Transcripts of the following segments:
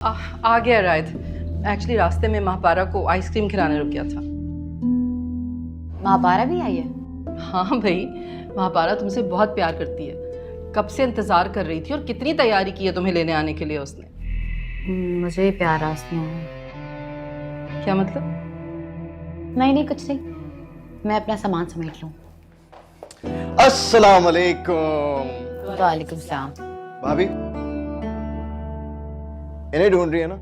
आ गया रायत। एक्चुअली रास्ते में महापारा को आइसक्रीम खिलाने रुक गया था। महापारा भी आई है? हाँ भाई, महापारा तुमसे बहुत प्यार करती है। कब से इंतजार कर रही थी और कितनी तैयारी की है तुम्हें लेने आने के लिए उसने। मुझे ही प्यार आस नहीं है। क्या मतलब? नहीं कुछ नहीं, मैं अपना सामान समेट लूं। अस्सलाम वालेकुम। वालेकुम सलाम। भाभी इन्हें ढूंढ रही है ना?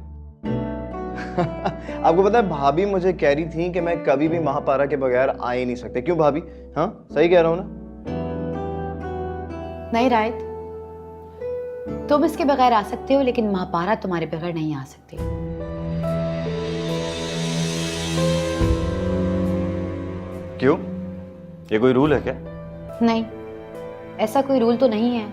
आपको पता है भाभी मुझे कह रही थी कि मैं कभी भी महापारा के बगैर आ ही नहीं सकते। क्यों भाभी? हाँ सही कह रहा हूं ना? नहीं रायत, तुम इसके बगैर आ सकते हो, लेकिन महापारा तुम्हारे बगैर नहीं आ सकती। क्यों? ये कोई रूल है क्या? नहीं, ऐसा कोई रूल तो नहीं है,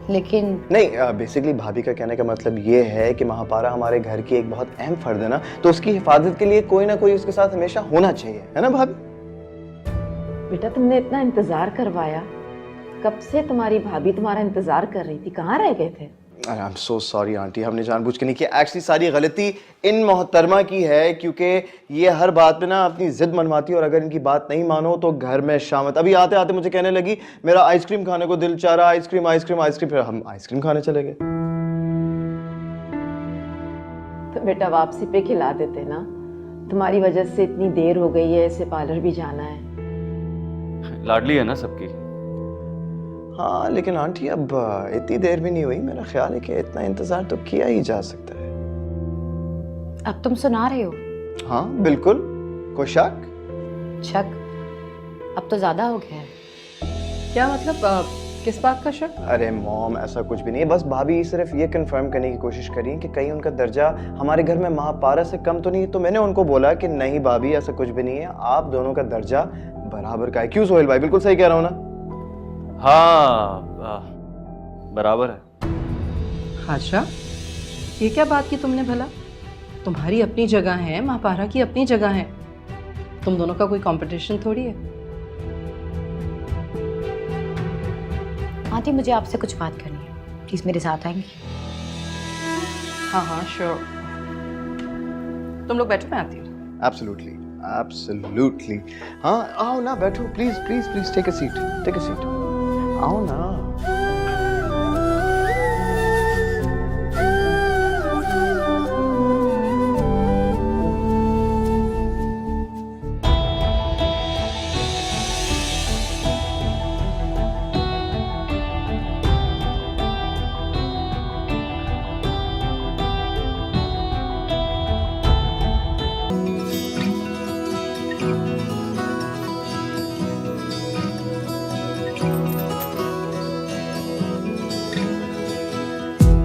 लेकिन नहीं, बेसिकली भाभी का कहने का मतलब ये है कि महापारा हमारे घर की एक बहुत अहम फर्द है ना, तो उसकी हिफाजत के लिए कोई ना कोई उसके साथ हमेशा होना चाहिए, है ना भाभी? बेटा तुमने इतना इंतजार करवाया, कब से तुम्हारी भाभी तुम्हारा इंतजार कर रही थी, कहाँ रह गए थे? I am so sorry aunty, हमने जानबूझ के नहीं किया। एक्चुअली सारी गलती इन मोहतरमा की है, क्योंकि ये हर बात पे ना अपनी जिद मनवाती है और अगर इनकी बात नहीं मानो तो घर में शामत। अभी आते आते मुझे कहने लगी मेरा आइसक्रीम खाने को दिल चाह रहा, आइसक्रीम आइसक्रीम आइसक्रीम, फिर हम आइसक्रीम खाने चले गए। तो बेटा वापसी पे खिला देते ना, तुम्हारी वजह से इतनी देर हो गई है, इसे पार्लर भी जाना है। लाडली है ना सबकी। हाँ लेकिन आंटी अब इतनी देर भी नहीं हुई, मेरा ख्याल है कि इतना इंतजार तो किया ही जा सकता है। अब तुम सुना रहे हो? हाँ बिल्कुल, कोई शक? शक अब तो ज्यादा हो गया है। क्या मतलब? किस बात का शक? अरे मॉम ऐसा कुछ भी नहीं है, बस भाभी सिर्फ ये कंफर्म करने की कोशिश करी कि कहीं उनका दर्जा हमारे घर में महापारा से कम तो नहीं। तो मैंने उनको बोला कि नहीं भाभी ऐसा कुछ भी नहीं है, आप दोनों का दर्जा बराबर का है। क्यों सोहेल भाई, बिल्कुल सही कह रहा हूँ ना? हाँ बराबर है। अच्छा, ये क्या बात की तुमने भला? तुम्हारी अपनी जगह है, महापारा की अपनी जगह है, तुम दोनों का कोई कंपटीशन थोड़ी है। आंटी मुझे आपसे कुछ बात करनी है, प्लीज मेरे साथ आएंगी? हाँ हाँ श्योर, तुम लोग बैठो, मैं आती हूँ। Absolutely absolutely. हाँ आओ ना, बैठो please please please, take a seat, take a seat, आओ ना।